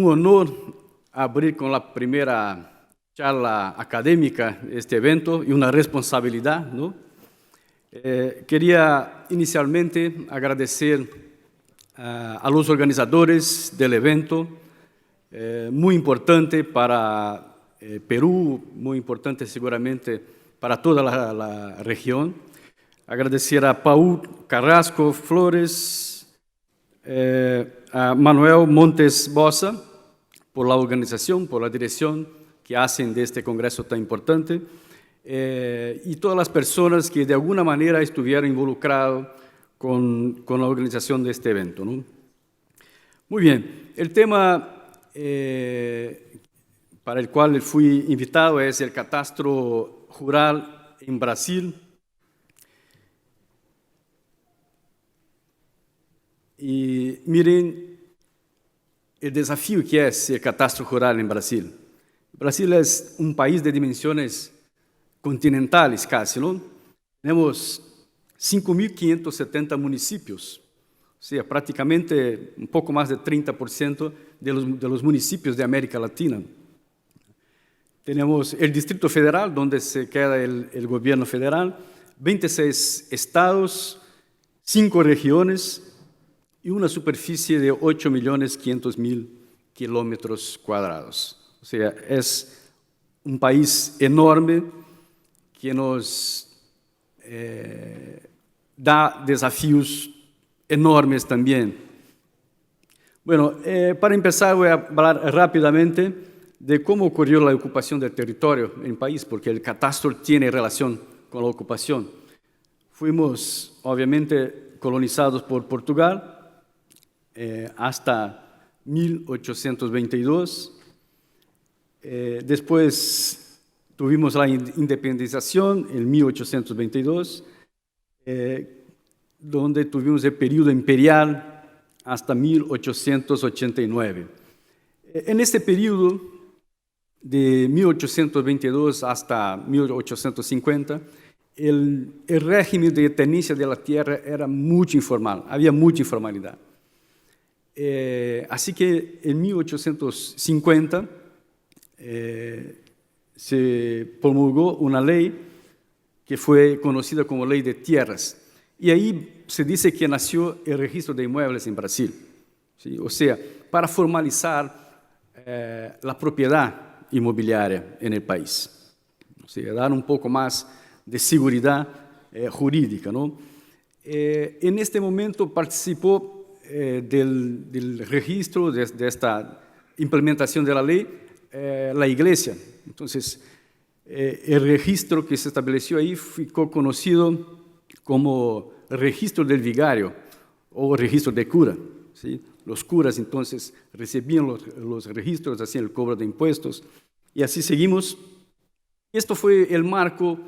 un honor abrir con la primera charla académica este evento y una responsabilidad, ¿no? Quería inicialmente agradecer a los organizadores del evento, muy importante para Perú, muy importante seguramente para toda la región. Agradecer a Paul Carrasco Flores, a Manuel Montes Bosa, por la organización, por la dirección que hacen de este congreso tan importante, y todas las personas que de alguna manera estuvieron involucradas con la organización de este evento, ¿no? Muy bien, el tema para el cual fui invitado es el catastro rural en Brasil. Y miren el desafío que es el catastro rural en Brasil. Brasil es un país de dimensiones continentales casi, ¿no? Tenemos 5.570 municipios, o sea, prácticamente un poco más de 30% de los municipios de América Latina. Tenemos el Distrito Federal, donde se queda el gobierno federal, 26 estados, 5 regiones, y una superficie de 8.500.000 kilómetros cuadrados. O sea, es un país enorme que nos da desafíos enormes también. Bueno, para empezar voy a hablar rápidamente de cómo ocurrió la ocupación del territorio en el país, porque el catastro tiene relación con la ocupación. Fuimos, obviamente, colonizados por Portugal, hasta 1822. Después tuvimos la independización en 1822, donde tuvimos el periodo imperial hasta 1889. En este periodo, de 1822 hasta 1850, el régimen de tenencia de la tierra era muy informal, había mucha informalidad. Así que en 1850 se promulgó una ley que fue conocida como Ley de Tierras. Y ahí se dice que nació el registro de inmuebles en Brasil, ¿sí? O sea, para formalizar la propiedad inmobiliaria en el país. O sea, dar un poco más de seguridad jurídica, ¿no? En este momento participó del registro de esta implementación de la ley, la Iglesia. Entonces, el registro que se estableció ahí ficó conocido como registro del vigario o registro de cura, ¿sí? Los curas entonces recibían los registros, hacían el cobro de impuestos y así seguimos. Esto fue el marco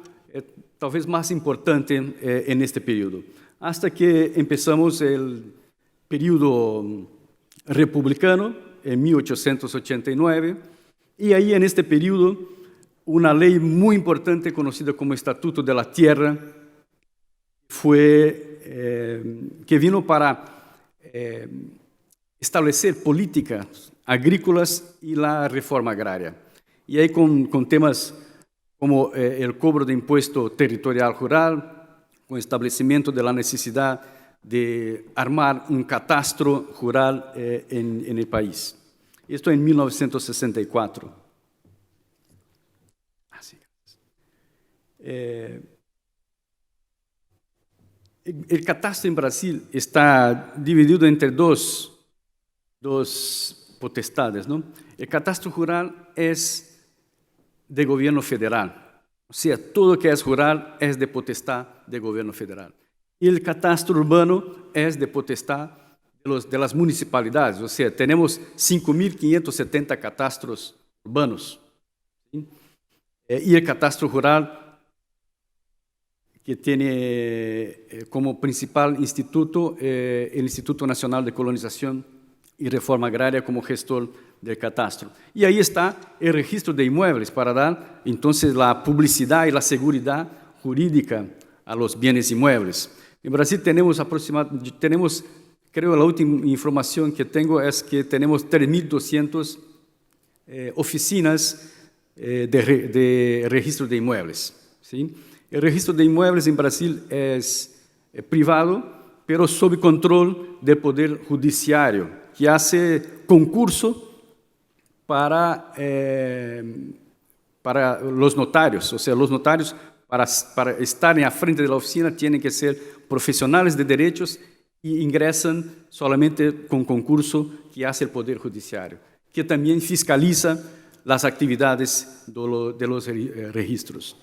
tal vez más importante en este periodo, hasta que empezamos el periodo republicano en 1889, y ahí en este periodo una ley muy importante conocida como Estatuto de la Tierra que vino para establecer políticas agrícolas y la reforma agraria. Y ahí con temas como el cobro de impuesto territorial rural, con establecimiento de la necesidad de armar un catastro rural en el país. Esto en 1964. Así. El catastro en Brasil está dividido entre dos potestades, ¿no? El catastro rural es de gobierno federal, o sea, todo lo que es rural es de potestad del gobierno federal. Y el catastro urbano es de potestad de las municipalidades, o sea, tenemos 5.570 catastros urbanos, ¿sí? Y el catastro rural, que tiene como principal instituto el Instituto Nacional de Colonización y Reforma Agraria como gestor del catastro. Y ahí está el registro de inmuebles para dar entonces la publicidad y la seguridad jurídica a los bienes inmuebles. En Brasil tenemos creo la última información que tengo es que tenemos 3.200 oficinas de registro de inmuebles. ¿Sí? El registro de inmuebles en Brasil es privado, pero sob control del Poder Judiciário, que hace concurso para los notarios. O sea, los notarios, para estar à frente da oficina, têm que ser profissionais de direitos e ingressam solamente com concurso que hace o Poder Judiciário, que também fiscaliza as atividades de los registros.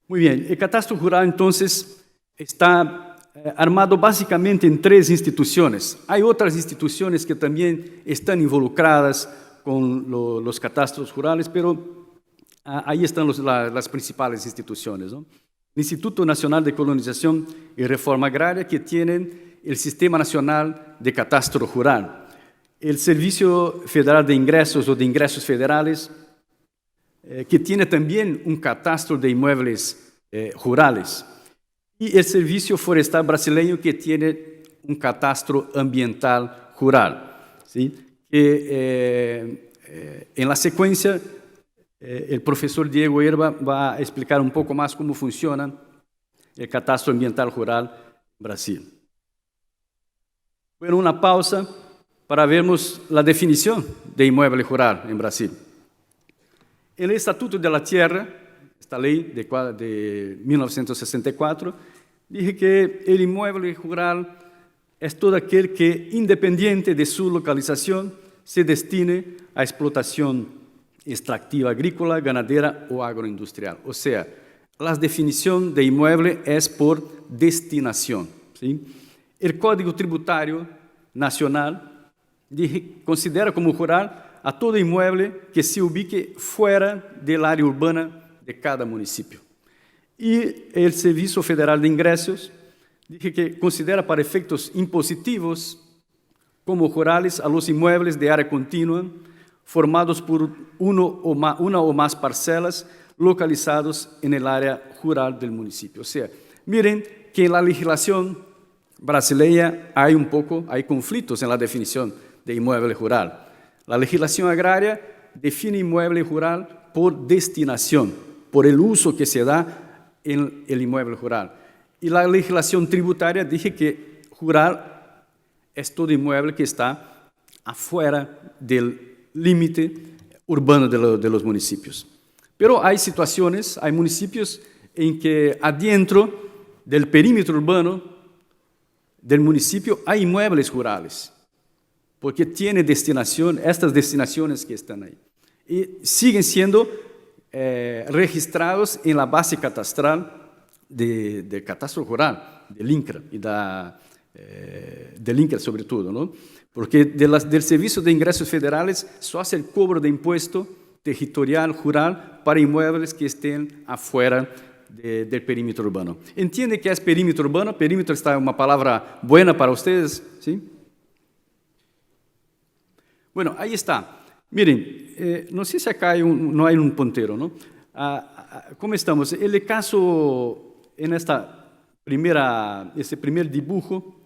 Muy bien, el catastro rural entonces está armado básicamente en 3 instituciones. Hay otras instituciones que también están involucradas con los catastros rurales, pero ahí están las principales instituciones, ¿no? El Instituto Nacional de Colonización y Reforma Agraria, que tienen el Sistema Nacional de Catastro Rural, el Servicio Federal de Ingresos o de Ingresos Federales, que tiene también un catastro de inmuebles rurales, y el Servicio Forestal Brasileño, que tiene un catastro ambiental rural. ¿Sí? En la secuencia, el profesor Diego Herba va a explicar un poco más cómo funciona el catastro ambiental rural en Brasil. Bueno, una pausa para vermos la definición de inmueble rural en Brasil. El Estatuto de la Tierra, esta ley de 1964, dice que el inmueble rural es todo aquel que, independiente de su localización, se destine a explotación extractiva agrícola, ganadera o agroindustrial. O sea, la definición de inmueble es por destinación. ¿Sí? El Código Tributario Nacional considera como rural a todo inmueble que se ubique fuera del área urbana de cada municipio. Y el Servicio Federal de Ingresos dice que considera para efectos impositivos como rurales a los inmuebles de área continua formados por una o más parcelas localizados en el área rural del municipio. O sea, miren que en la legislación brasileña hay conflictos en la definición de inmueble rural. La legislación agraria define inmueble rural por destinación, por el uso que se da en el inmueble rural. Y la legislación tributaria dice que rural es todo inmueble que está afuera del límite urbano de los municipios. Pero hay situaciones, hay municipios en que adentro del perímetro urbano del municipio hay inmuebles rurales, porque tiene destinación, estas destinaciones que están ahí. Y siguen siendo registrados en la base catastral del catastro rural, del INCRA, y del INCRA sobre todo, ¿no? Porque del Servicio de Ingresos Federales solo hace el cobro de impuesto territorial rural para inmuebles que estén afuera del perímetro urbano. ¿Entiende qué es perímetro urbano? Perímetro está una palabra buena para ustedes, ¿sí? Bueno, ahí está. Miren, no sé si acá no hay un puntero, ¿no? ¿Cómo estamos? El caso en este primer dibujo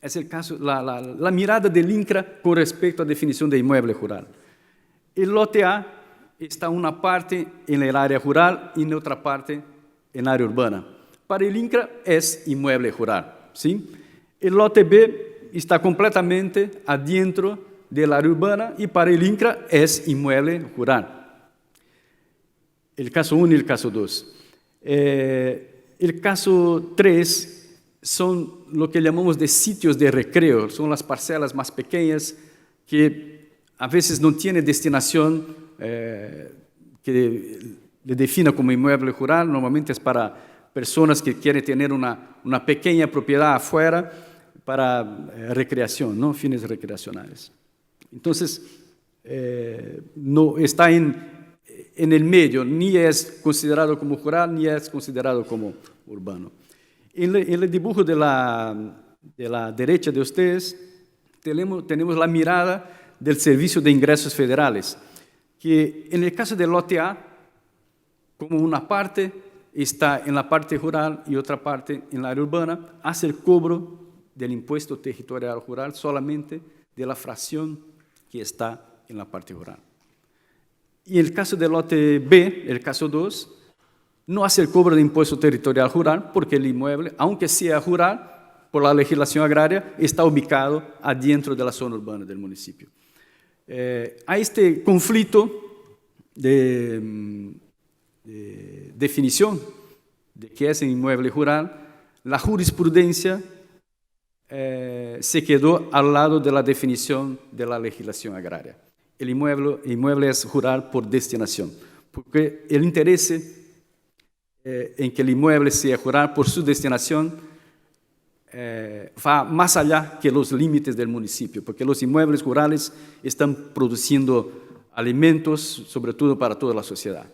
es el caso, la mirada del INCRA con respecto a definición de inmueble rural. El lote A está una parte en el área rural y en otra parte en área urbana. Para el INCRA es inmueble rural, ¿sí? El lote B está completamente adentro del área urbana y para el INCRA es inmueble rural. El caso 1 y el caso 2. El caso 3 son lo que llamamos de sitios de recreo, son las parcelas más pequeñas que a veces no tienen destinación que le defina como inmueble rural, normalmente es para personas que quieren tener una pequeña propiedad afuera para recreación, ¿no? Fines recreacionales. Entonces, no está en el medio, ni es considerado como rural, ni es considerado como urbano. En el dibujo de la derecha de ustedes, tenemos la mirada del Servicio de Ingresos Federales, que en el caso del lote A, como una parte está en la parte rural y otra parte en la área urbana, hace el cobro del impuesto territorial rural solamente de la fracción que está en la parte rural. Y el caso del lote B, el caso 2, no hace el cobro de impuesto territorial rural porque el inmueble, aunque sea rural, por la legislación agraria, está ubicado adentro de la zona urbana del municipio. Hay este conflicto de definición de qué es un inmueble rural. La jurisprudencia se quedó al lado de la definición de la legislación agraria. El inmueble es rural por destinación, porque el interés en que el inmueble sea rural por su destinación va más allá que los límites del municipio, porque los inmuebles rurales están produciendo alimentos, sobre todo para toda la sociedad.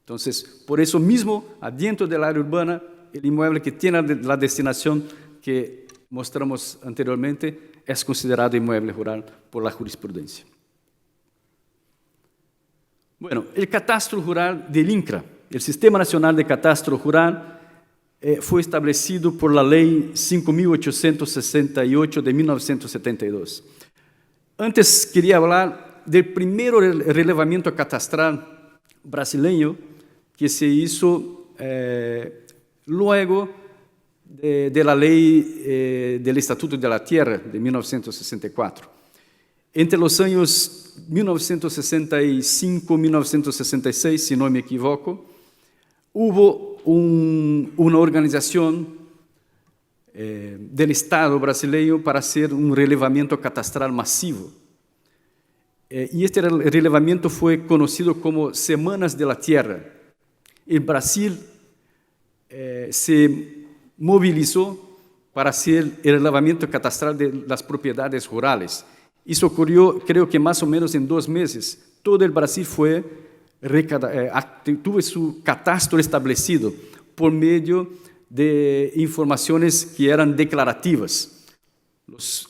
Entonces, por eso mismo, adentro del área urbana, el inmueble que tiene la destinación que mostramos anteriormente es considerado inmueble rural por la jurisprudencia. Bueno, el catastro rural del INCRA, el Sistema Nacional de Catastro Rural, fue establecido por la Ley 5.868 de 1972. Antes quería hablar del primer relevamiento catastral brasileño que se hizo luego de la Ley del Estatuto de la Tierra de 1964. Entre los años 1965 y 1966, si no me equivoco, hubo una organización del Estado brasileño para hacer un relevamiento catastral masivo. Y este relevamiento fue conocido como Semanas de la Tierra. El Brasil se movilizó para hacer el relevamiento catastral de las propiedades rurales. Eso ocurrió, creo que más o menos en 2 meses. Todo el Brasil tuvo su catastro establecido por medio de informaciones que eran declarativas.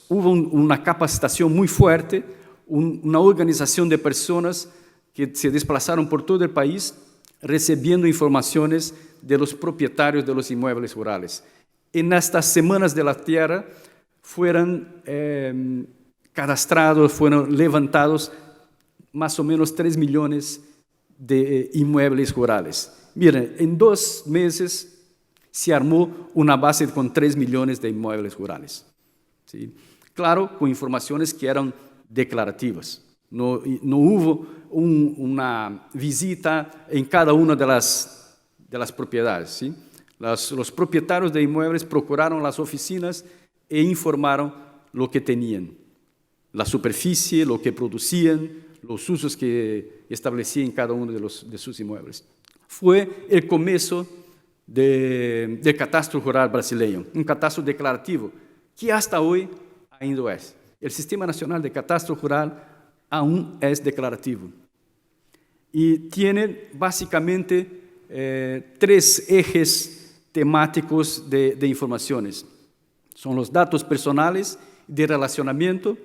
Hubo una capacitación muy fuerte, una organización de personas que se desplazaron por todo el país recibiendo informaciones de los propietarios de los inmuebles rurales. En estas Semanas de la Tierra fueron cadastrados, fueron levantados más o menos 3 millones de inmuebles rurales. Miren, en 2 meses se armó una base con 3 millones de inmuebles rurales. ¿Sí? Claro, con informaciones que eran declarativas. No hubo una visita en cada una de las propiedades. ¿Sí? Los propietarios de inmuebles procuraron las oficinas e informaron lo que tenían, la superficie, lo que producían, los usos que establecían en cada uno de sus inmuebles. Fue el comienzo del catastro rural brasileño, un catastro declarativo, que hasta hoy ainda es. El Sistema Nacional de Catastro Rural aún es declarativo. Y tiene básicamente 3 ejes temáticos de informaciones. Son los datos personales de relacionamiento,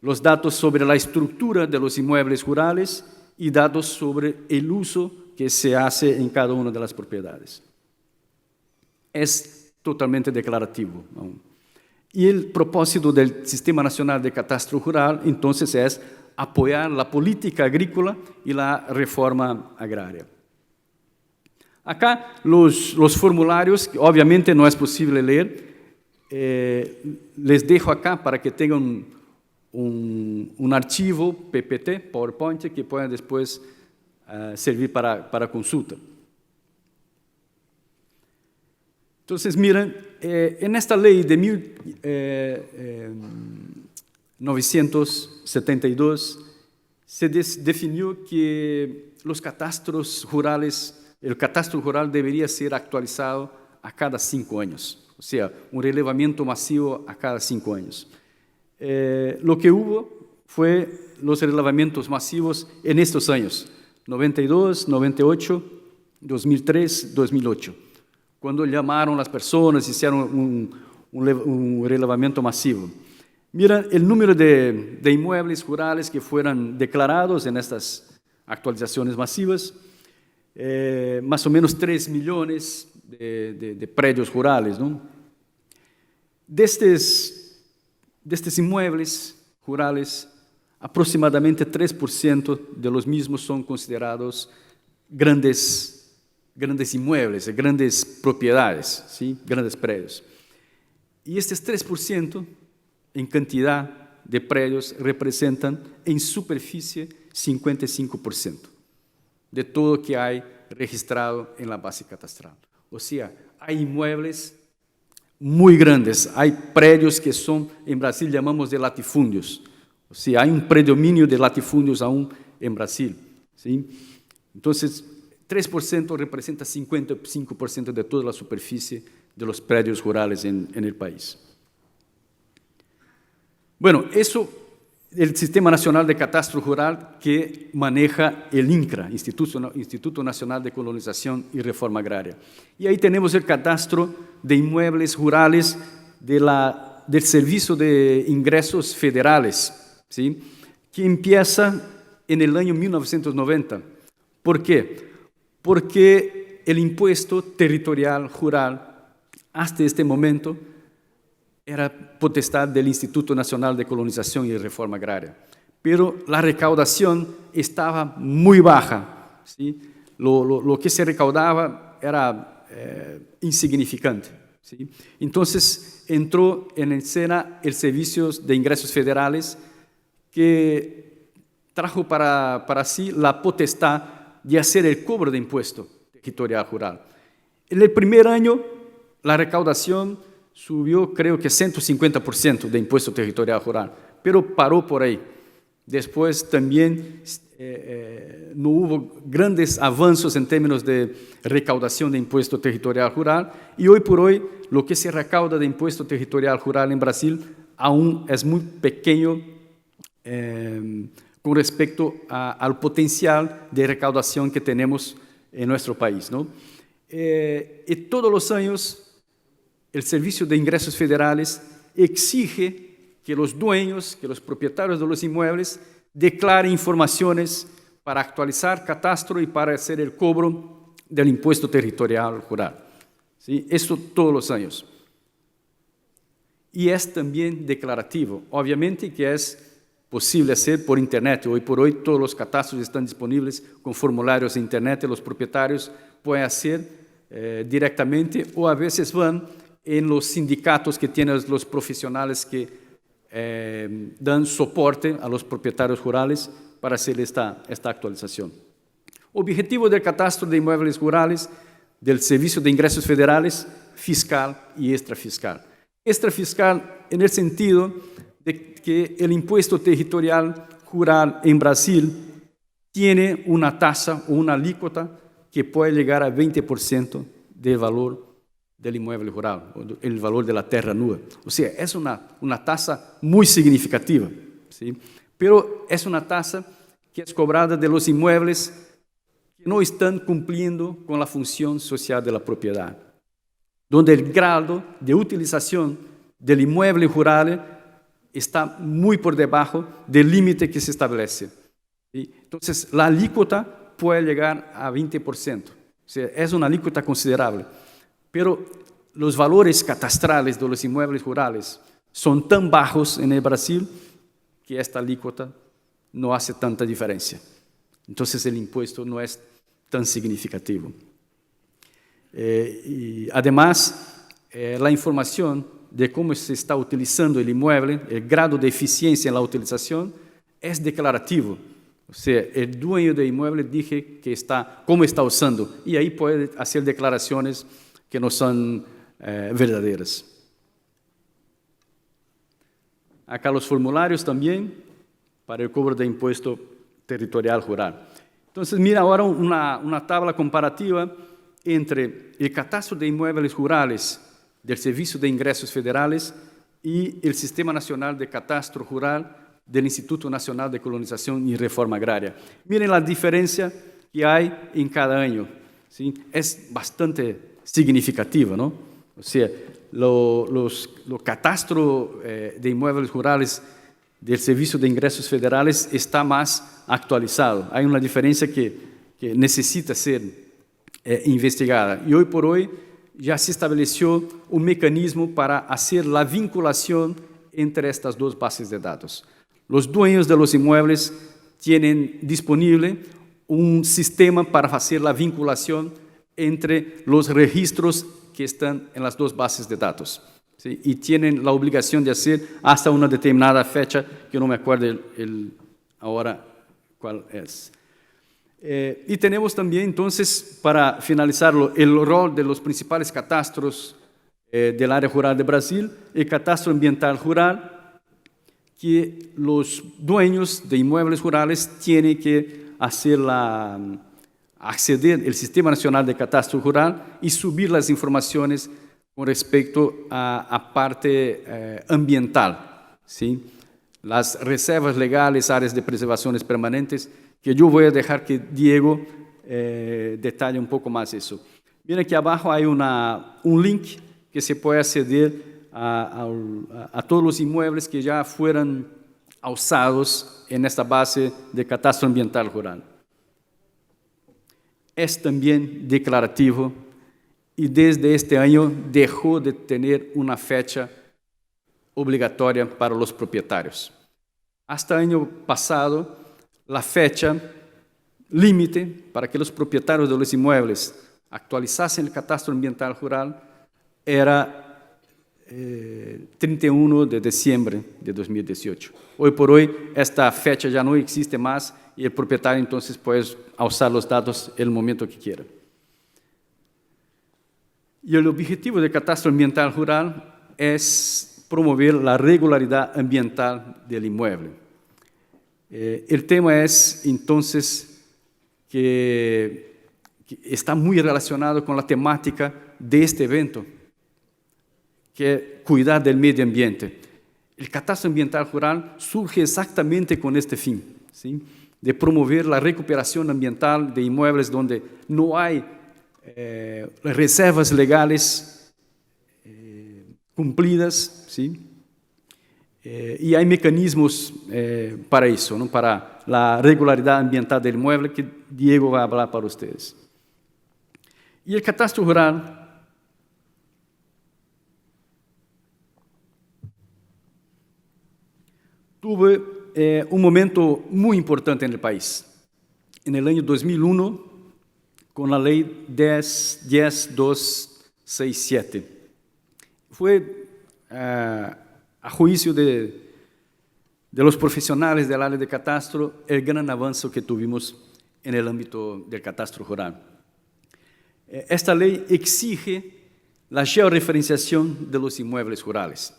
los datos sobre la estructura de los inmuebles rurales y datos sobre el uso que se hace en cada una de las propiedades. Es totalmente declarativo aún. Y el propósito del Sistema Nacional de Catastro Rural, entonces, es apoyar la política agrícola y la reforma agraria. Acá los formularios, que obviamente no es posible leer, les dejo acá para que tengan un archivo PPT, PowerPoint, que pueda después servir para consulta. Entonces, miren, en esta ley de 1972 se definió que los catastros rurales, el catastro rural debería ser actualizado a cada 5 años, o sea, un relevamiento masivo a cada 5 años. Lo que hubo fue los relevamientos masivos en estos años, 92, 98, 2003, 2008, cuando llamaron las personas, hicieron un relevamiento masivo. Mira el número de inmuebles rurales que fueron declarados en estas actualizaciones masivas. más o menos 3 millones de predios rurales, ¿no? De estos inmuebles rurales, aproximadamente 3% de los mismos son considerados grandes inmuebles, grandes propiedades, ¿sí? Grandes predios. Y estos 3% en cantidad de predios representan en superficie 55% de todo que hay registrado en la base catastral. O sea, hay inmuebles muy grandes, hay predios que son, en Brasil llamamos de latifundios. O sea, hay un predominio de latifundios aún en Brasil, ¿sí? Entonces, 3% representa 55% de toda la superficie de los predios rurales en el país. Bueno, eso, el Sistema Nacional de Catastro Rural que maneja el INCRA, Instituto Nacional de Colonización y Reforma Agraria. Y ahí tenemos el catastro de inmuebles rurales del Servicio de Ingresos Federales, ¿sí? Que empieza en el año 1990. ¿Por qué? Porque el impuesto territorial rural hasta este momento era potestad del Instituto Nacional de Colonización y Reforma Agraria, pero la recaudación estaba muy baja, ¿sí? Lo que se recaudaba era insignificante, ¿sí? Entonces entró en escena el Servicio de Ingresos Federales, que trajo para sí la potestad de hacer el cobro de impuesto territorial rural. En el primer año, la recaudación subió, creo que 150% de impuesto territorial rural, pero paró por ahí. Después también no hubo grandes avances en términos de recaudación de impuesto territorial rural, y hoy por hoy lo que se recauda de impuesto territorial rural en Brasil aún es muy pequeño con respecto al potencial de recaudación que tenemos en nuestro país, ¿no? Y todos los años el Servicio de Ingresos Federales exige que los dueños, que los propietarios de los inmuebles declaren informaciones para actualizar catastro y para hacer el cobro del impuesto territorial rural, ¿sí? Esto todos los años. Y es también declarativo. Obviamente que es posible hacer por Internet. Hoy por hoy todos los catastros están disponibles con formularios de Internet y los propietarios pueden hacer directamente, o a veces van en los sindicatos que tienen los profesionales que dan soporte a los propietarios rurales para hacer esta actualización. Objetivo del catastro de inmuebles rurales del Servicio de Ingresos Federales: fiscal y extrafiscal. Extrafiscal en el sentido de que el impuesto territorial rural en Brasil tiene una tasa o una alícuota que puede llegar a 20% del valor del inmueble rural, el valor de la tierra nua. O sea, es una tasa muy significativa, ¿sí? Pero es una tasa que es cobrada de los inmuebles que no están cumpliendo con la función social de la propiedad, donde el grado de utilización del inmueble rural está muy por debajo del límite que se establece, ¿sí? Entonces, la alícuota puede llegar a 20%. O sea, es una alícuota considerable. Pero los valores catastrales de los inmuebles rurales son tan bajos en el Brasil que esta alícuota no hace tanta diferencia. Entonces, el impuesto no es tan significativo. Y además, la información de cómo se está utilizando el inmueble, el grado de eficiencia en la utilización, es declarativo. O sea, el dueño del inmueble dice cómo está usando, y ahí puede hacer declaraciones que no son verdaderas. Acá los formularios también para el cobro de impuesto territorial rural. Entonces, mira ahora una tabla comparativa entre el catastro de inmuebles rurales del Servicio de Ingresos Federales y el Sistema Nacional de Catastro Rural del Instituto Nacional de Colonización y Reforma Agraria. Miren la diferencia que hay en cada año, ¿sí? Es bastante significativa, ¿no? O sea, los catastros de inmuebles rurales del Servicio de Ingresos Federales está más actualizado. Hay una diferencia que necesita ser investigada. Y hoy por hoy ya se estableció un mecanismo para hacer la vinculación entre estas dos bases de datos. Los dueños de los inmuebles tienen disponible un sistema para hacer la vinculación entre los registros que están en las dos bases de datos, ¿sí? Y tienen la obligación de hacer hasta una determinada fecha, que no me acuerdo ahora cuál es. Y tenemos también, entonces, para finalizarlo, el rol de los principales catastros del área rural de Brasil, el catastro ambiental rural, que los dueños de inmuebles rurales tienen que acceder al Sistema Nacional de Catastro Rural y subir las informaciones con respecto a parte ambiental, ¿sí? Las reservas legales, áreas de preservaciones permanentes, que yo voy a dejar que Diego detalle un poco más eso. Miren aquí abajo hay un link que se puede acceder a todos los inmuebles que ya fueran usados en esta base de catastro ambiental rural. Es también declarativo y desde este año dejó de tener una fecha obligatoria para los propietarios. Hasta el año pasado, la fecha límite para que los propietarios de los inmuebles actualizasen el catastro ambiental rural era 31 de diciembre de 2018. Hoy por hoy, esta fecha ya no existe más y el propietario entonces puede usar los datos en el momento que quiera. Y el objetivo del catastro ambiental rural es promover la regularidad ambiental del inmueble. El tema es entonces que está muy relacionado con la temática de este evento, que es cuidar del medio ambiente. El catastro ambiental rural surge exactamente con este fin, ¿sí? De promover la recuperación ambiental de inmuebles donde no hay reservas legales cumplidas, ¿sí? Y hay mecanismos para eso, ¿no? Para la regularidad ambiental del inmueble, que Diego va a hablar para ustedes. Y el catastro rural tuvo un momento muy importante en el país. En el año 2001, con la ley 10267. Fue a juicio de los profesionales del área de catastro el gran avance que tuvimos en el ámbito del catastro rural. Esta ley exige la georreferenciación de los inmuebles rurales.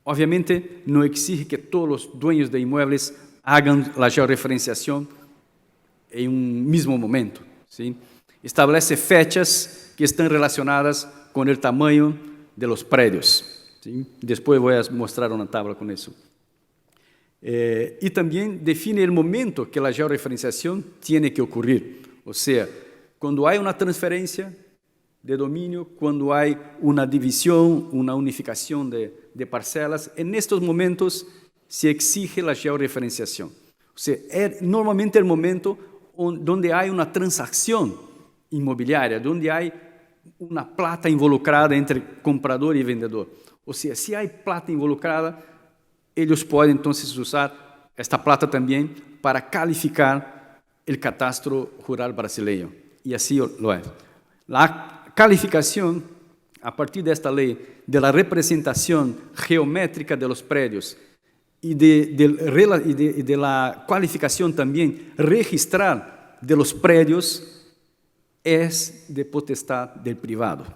Obviamente no exige que todos los dueños de inmuebles hagan la georreferenciación en un mismo momento, ¿sí? Establece fechas que están relacionadas con el tamaño de los predios, ¿sí? Después voy a mostrar una tabla con eso. Y también define el momento que la georreferenciación tiene que ocurrir. O sea, cuando hay una transferencia de dominio, cuando hay una división, una unificación de parcelas, en estos momentos se exige la georreferenciación. O sea, es normalmente el momento donde hay una transacción inmobiliaria, donde hay una plata involucrada entre comprador y vendedor. O sea, si hay plata involucrada, ellos pueden entonces usar esta plata también para calificar el catastro rural brasileño. Y así lo es. La calificación, a partir de esta ley, de la representación geométrica de los predios y de la cualificación también registral de los predios, es de potestad del privado.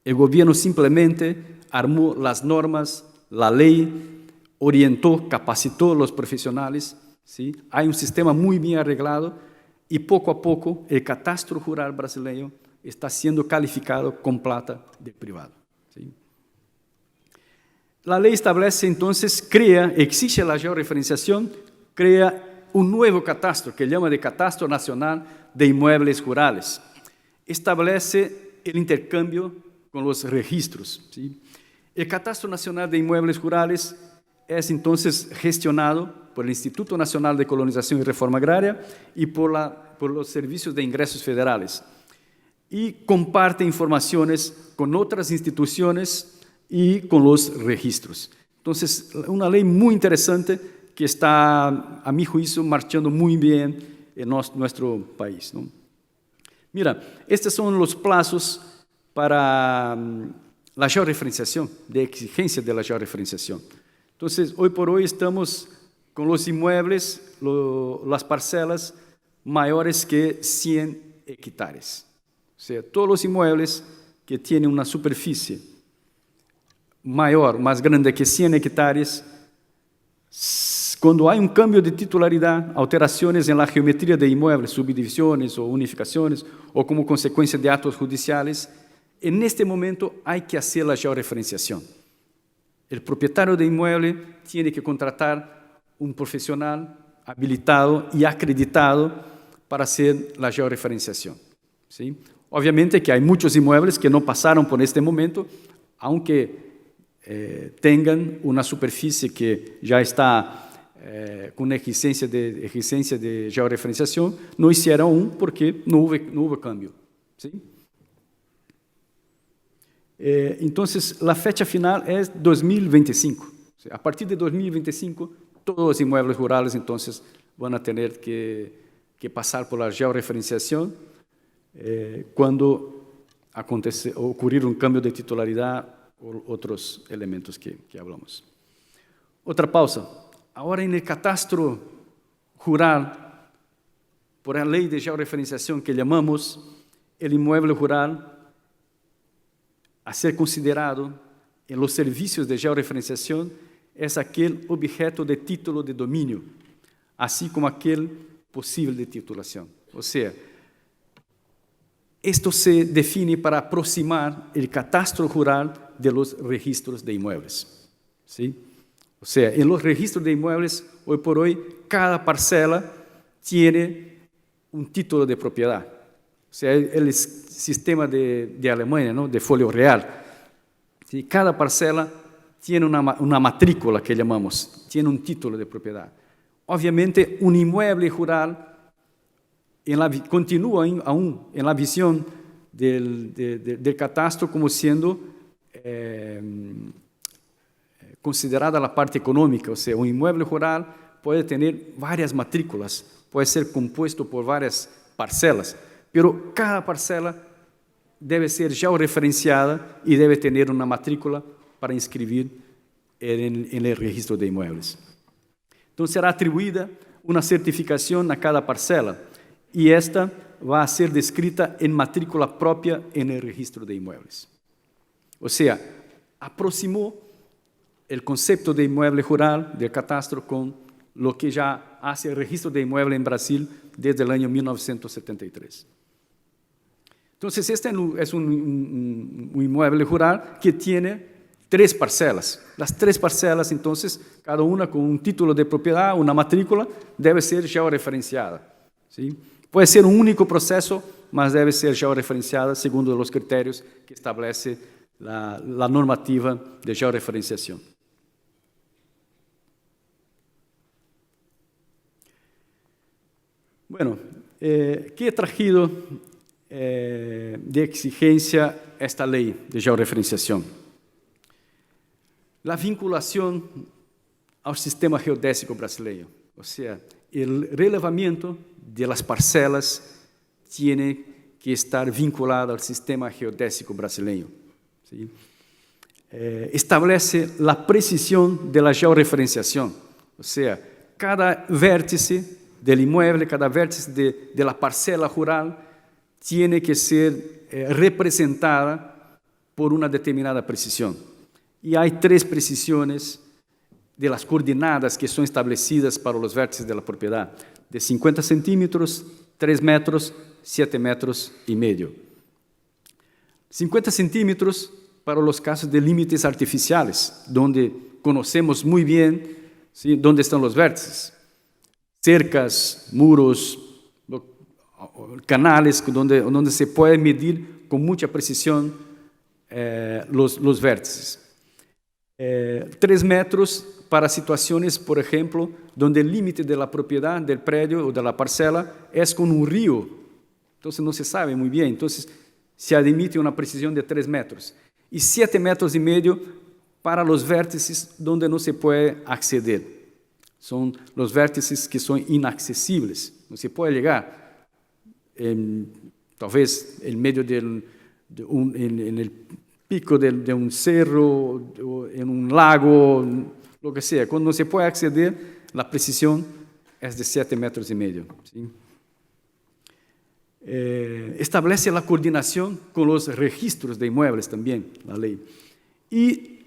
El gobierno simplemente armó las normas, la ley, orientó, capacitó a los profesionales, ¿sí? Hay un sistema muy bien arreglado y poco a poco el catastro rural brasileño está siendo calificado con plata del privado, ¿sí? La ley establece entonces, exige la georreferenciación, crea un nuevo catastro que llama de Catastro Nacional de Inmuebles Rurales. Establece el intercambio con los registros, ¿sí? El Catastro Nacional de Inmuebles Rurales es entonces gestionado por el Instituto Nacional de Colonización y Reforma Agraria y por los servicios de ingresos federales. y comparte informaciones con otras instituciones y con los registros. Entonces, una ley muy interesante que está, a mi juicio, marchando muy bien en nuestro país, ¿no? Mira, estos son los plazos para la georreferenciación, de exigencia de la georreferenciación. Entonces, hoy por hoy estamos con los inmuebles, las parcelas mayores que 100 hectáreas. O sea, todos los inmuebles que tienen una superficie mayor, más grande que 100 hectáreas, cuando hay un cambio de titularidad, alteraciones en la geometría de inmuebles, subdivisiones o unificaciones, o como consecuencia de actos judiciales, en este momento hay que hacer la georreferenciación. El propietario de inmueble tiene que contratar un profesional habilitado y acreditado para hacer la georreferenciación, ¿sí? Obviamente que hay muchos inmuebles que no pasaron por este momento, aunque tengan una superficie que ya está con exigencia de georreferenciación, no hicieron aún porque no hubo cambio, ¿sí? Entonces, la fecha final es 2025. O sea, a partir de 2025, todos los inmuebles rurales entonces van a tener que pasar por la georreferenciación cuando ocurrir un cambio de titularidad o otros elementos que hablamos. Otra pausa. Ahora en el catastro rural, por la ley de georreferenciación que llamamos, el inmueble rural a ser considerado en los servicios de georreferenciación es aquel objeto de título de dominio, así como aquel posible de titulación. O sea, esto se define para aproximar el catastro rural de los registros de inmuebles, ¿sí? O sea, en los registros de inmuebles, hoy por hoy, cada parcela tiene un título de propiedad. O sea, el sistema de Alemania, ¿no?, de folio real. ¿Sí? Cada parcela tiene una matrícula que llamamos, tiene un título de propiedad. Obviamente, un inmueble rural continúa aún en la visión del catastro como siendo considerada la parte económica. O sea, un inmueble rural puede tener varias matrículas, puede ser compuesto por varias parcelas, pero cada parcela debe ser georreferenciada y debe tener una matrícula para inscribir en el registro de inmuebles. Entonces, será atribuida una certificación a cada parcela y esta va a ser descrita en matrícula propia en el registro de inmuebles. O sea, aproximó el concepto de inmueble rural del catastro con lo que ya hace el registro de inmueble en Brasil desde el año 1973. Entonces, este es un inmueble rural que tiene 3 parcelas. Las 3 parcelas, entonces, cada una con un título de propiedad, una matrícula, debe ser georreferenciada, ¿sí? Puede ser un único proceso, mas debe ser georreferenciada segundo los criterios que establece la normativa de georreferenciación. Bueno, ¿qué he traído de exigencia esta ley de georreferenciación? La vinculación al sistema geodésico brasileño, o sea, el relevamiento de las parcelas tiene que estar vinculado al sistema geodésico brasileño, ¿sí? Establece la precisión de la georreferenciación, o sea, cada vértice del inmueble, cada vértice de la parcela rural tiene que ser representada por una determinada precisión. Y hay 3 precisiones de las coordenadas que son establecidas para los vértices de la propiedad, de 50 centímetros, 3 metros, 7 metros y medio. 50 centímetros para los casos de límites artificiales, donde conocemos muy bien, ¿sí?, dónde están los vértices. Cercas, muros, canales, donde se puede medir con mucha precisión los vértices. 3 metros para situaciones, por ejemplo, donde el límite de la propiedad del predio o de la parcela es con un río. Entonces no se sabe muy bien. Entonces se admite una precisión de 3 metros y 7,5 metros para los vértices donde no se puede acceder. Son los vértices que son inaccesibles, no se puede llegar. Talvez en medio en el pico de un cerro, o en un lago, lo que sea. Cuando no se puede acceder, la precisión es de 7,5 metros. ¿Sí? Establece la coordinación con los registros de inmuebles también, la ley. Y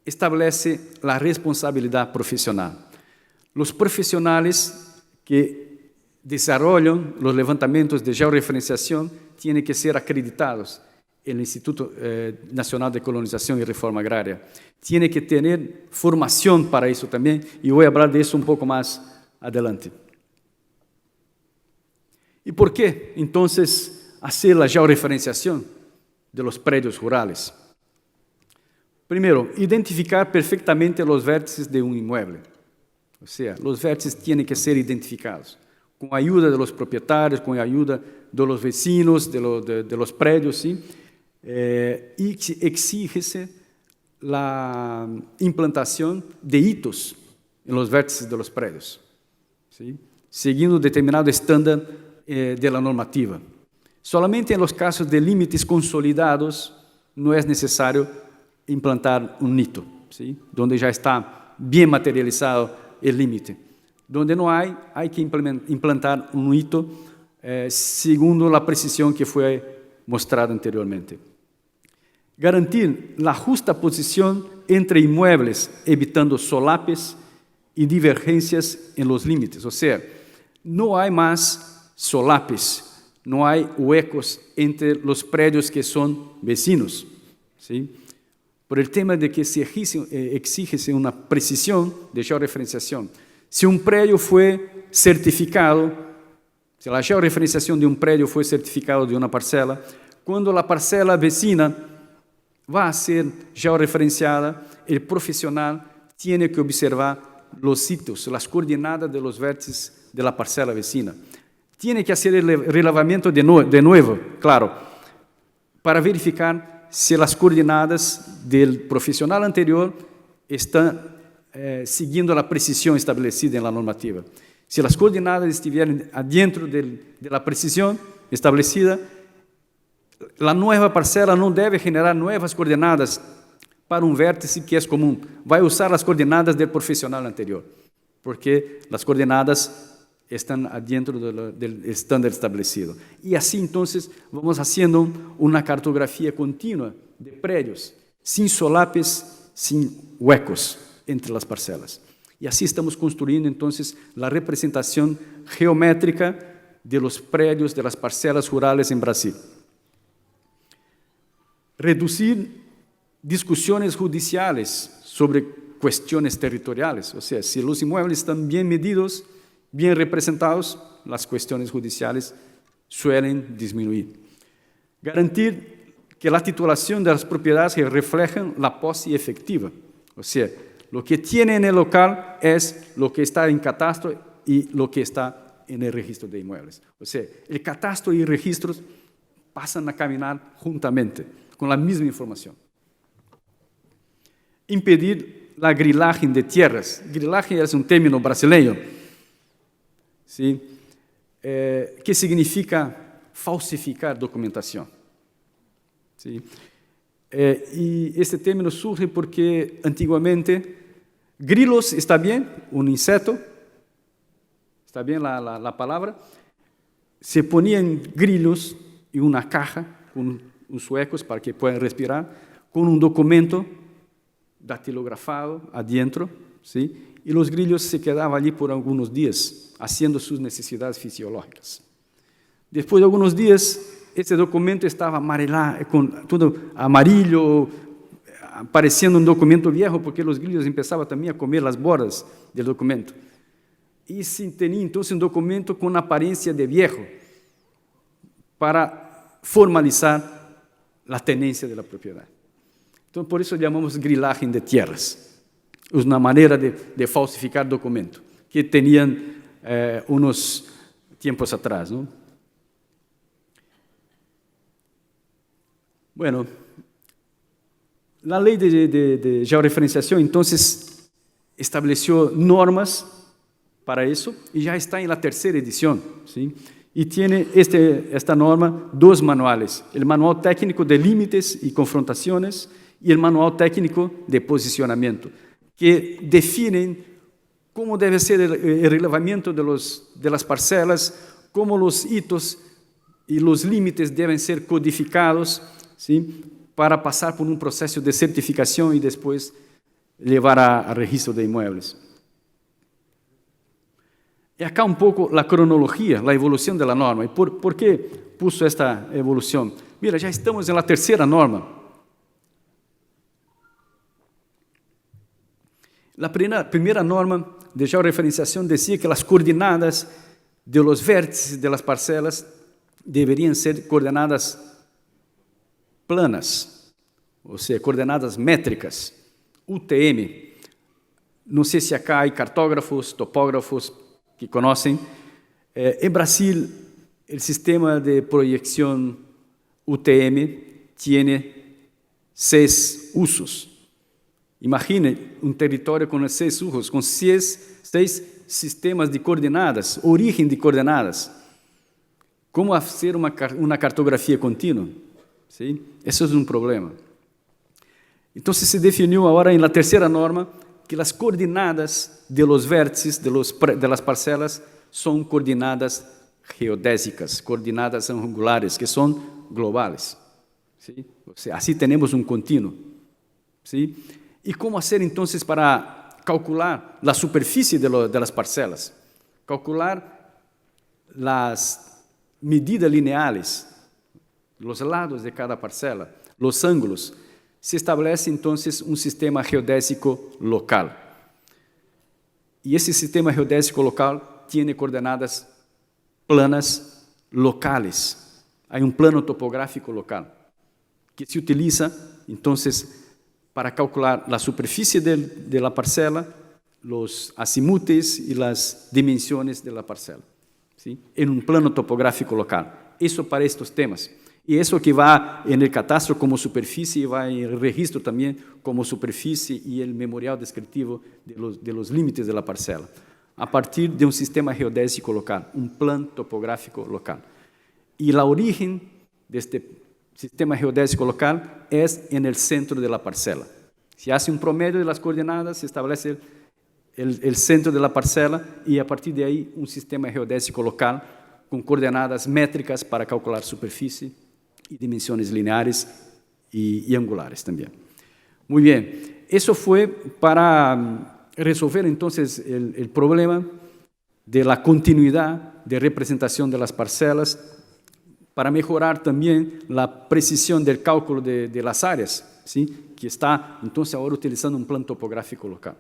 establece la responsabilidad profesional. Los profesionales que desarrollan los levantamientos de georreferenciación tienen que ser acreditados en el Instituto Nacional de Colonización y Reforma Agraria. Tiene que tener formación para eso también, y voy a hablar de eso un poco más adelante. ¿Y por qué entonces hacer la georreferenciación de los predios rurales? Primero, identificar perfectamente los vértices de un inmueble. O sea, los vértices tienen que ser identificados, con ayuda de los propietarios, con ayuda de los vecinos, de los predios, ¿sí? Y exígese la implantación de hitos en los vértices de los predios, ¿sí? Siguiendo determinado estándar de la normativa. Solamente en los casos de límites consolidados no es necesario implantar un hito, ¿sí? Donde ya está bien materializado el límite. Donde no hay que implantar un hito segundo la precisión que fue mostrada anteriormente. Garantir la justa posición entre inmuebles, evitando solapes y divergencias en los límites. O sea, no hay más solapes, no hay huecos entre los predios que son vecinos, ¿sí? Por el tema de que se exige una precisión de georreferenciación. Si un predio fue certificado, si la georreferenciación de un predio fue certificado de una parcela, cuando la parcela vecina va a ser georreferenciada, el profesional tiene que observar los sitios, las coordenadas de los vértices de la parcela vecina. Tiene que hacer el relevamiento de nuevo, claro, para verificar si las coordenadas del profesional anterior están siguiendo la precisión establecida en la normativa. Si las coordenadas estuvieran adentro de la precisión establecida, la nueva parcela no debe generar nuevas coordenadas para un vértice que es común. Va a usar las coordenadas del profesional anterior, porque las coordenadas están adentro del estándar establecido. Y así entonces vamos haciendo una cartografía continua de predios, sin solapes, sin huecos entre las parcelas. Y así estamos construyendo entonces la representación geométrica de los predios de las parcelas rurales en Brasil. Reducir discusiones judiciales sobre cuestiones territoriales, o sea, si los inmuebles están bien medidos, bien representados, las cuestiones judiciales suelen disminuir. Garantir que la titulación de las propiedades reflejen la posse efectiva, o sea, lo que tiene en el local es lo que está en catastro y lo que está en el registro de inmuebles. O sea, el catastro y registros pasan a caminar juntamente, con la misma información. Impedir la grilaje de tierras. Grilaje es un término brasileño, ¿sí? Que significa falsificar documentación, ¿sí? Y este término surge porque antiguamente grilos está bien, un insecto, está bien la palabra, se ponían grillos en una caja con unos huecos para que puedan respirar, con un documento datilografado adentro, ¿sí? Y los grillos se quedaban allí por algunos días, haciendo sus necesidades fisiológicas. Después de algunos días, ese documento estaba amarelado, con todo amarillo, pareciendo un documento viejo, porque los grillos empezaban también a comer las bordas del documento. Y se tenía entonces un documento con apariencia de viejo, para formalizar la tenencia de la propiedad. Entonces, por eso llamamos grilaje de tierras. Es una manera de falsificar documentos que tenían unos tiempos atrás, ¿no? Bueno, la ley de georreferenciación entonces estableció normas para eso y ya está en la tercera edición, ¿sí? Y tiene esta norma dos manuales, el manual técnico de límites y confrontaciones y el manual técnico de posicionamiento, que definen cómo debe ser el relevamiento de las parcelas, cómo los hitos y los límites deben ser codificados, ¿sí? Para pasar por un proceso de certificación y después llevar a registro de inmuebles. Y acá un poco la cronología, la evolución de la norma. ¿Y por qué puso esta evolución? Mira, ya estamos en la tercera norma. La primera norma de georreferenciación decía que las coordenadas de los vértices de las parcelas deberían ser coordenadas planas, o sea, coordenadas métricas, UTM. No sé si acá hay cartógrafos, topógrafos que conocen. En Brasil, el sistema de proyección UTM tiene 6 usos. Imagine un territorio con 6 usos, con 6 sistemas de coordenadas, origen de coordenadas. ¿Cómo hacer una cartografía continua? ¿Sí? Eso es un problema. Entonces se definió ahora en la tercera norma que las coordenadas de los vértices de las parcelas son coordenadas geodésicas, coordenadas angulares, que son globales. ¿Sí? O sea, así tenemos un continuo. ¿Sí? ¿Y cómo hacer entonces para calcular la superficie de las parcelas? Calcular las medidas lineales, los lados de cada parcela, los ángulos. Se establece entonces un sistema geodésico local. Y ese sistema geodésico local tiene coordenadas planas locales. Hay un plano topográfico local que se utiliza entonces para calcular la superficie de la parcela, los azimutes y las dimensiones de la parcela, ¿sí? En un plano topográfico local. Eso para estos temas. Y eso que va en el catastro como superficie, va en el registro también como superficie y el memorial descriptivo de los límites de la parcela, a partir de un sistema geodésico local, un plan topográfico local. Y la origen de este sistema geodésico local es en el centro de la parcela. Se hace un promedio de las coordenadas, se establece el centro de la parcela y a partir de ahí un sistema geodésico local con coordenadas métricas para calcular superficie y dimensiones lineares y angulares también. Muy bien, eso fue para resolver entonces el problema de la continuidad de representación de las parcelas, para mejorar también la precisión del cálculo de las áreas, ¿sí? Que está entonces ahora utilizando un plan topográfico local.